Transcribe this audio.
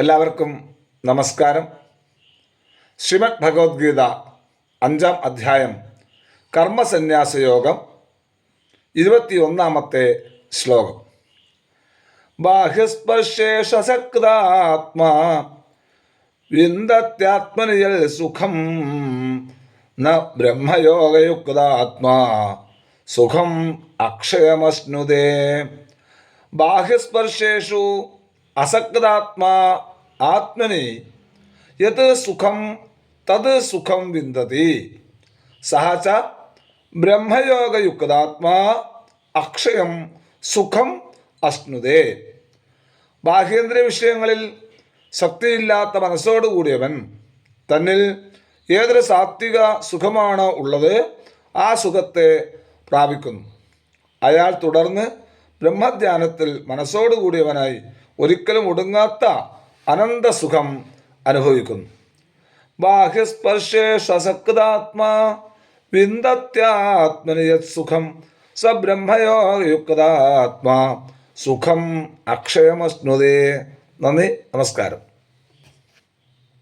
എല്ലാവർക്കും നമസ്കാരം. ശ്രീമദ് ഭഗവത്ഗീത 5-ാം അധ്യായം കർമ്മസന്യാസയോഗം 21-ാമത്തെ ശ്ലോകം. ബാഹ്യസ്പർശേഷസക്താത്മാ വിന്ദത്യാത്മനിയൽ സുഖം ന ബ്രഹ്മയോഗയുക്താത്മാ സുഖം അക്ഷയമശ്നുതേ. ബാഹ്യസ്പർശേഷു അസക്താത്മാ ആത്മനി യത് സുഖം തത് സുഖം വിന്ദതി സഹ ച ബ്രഹ്മയോഗയുക്താത്മാ അക്ഷയം സുഖം അശ്നുതേ. ബാഹ്യേന്ദ്രിയ വിഷയങ്ങളിൽ ശക്തിയില്ലാത്ത മനസ്സോടുകൂടിയവൻ തന്നിൽ ഏതൊരു സാത്വിക സുഖമാണോ ഉള്ളത് ആ സുഖത്തെ പ്രാപിക്കുന്നു. അയാൾ തുടർന്ന് ബ്രഹ്മധ്യാനത്തിൽ മനസ്സോടുകൂടിയവനായി ഒരിക്കലും ഒടുങ്ങാത്ത അനന്തസുഖം അനുഭവിക്കുന്നു. ബാഹ്യസ്പർശേഷസക്താത്മാ വിന്ദത്യാത്മനിയത് സുഖം സ ബ്രഹ്മയോഗയുക്താത്മാ സുഖം അക്ഷയമശ്നുതേ. നന്ദി, നമസ്കാരം.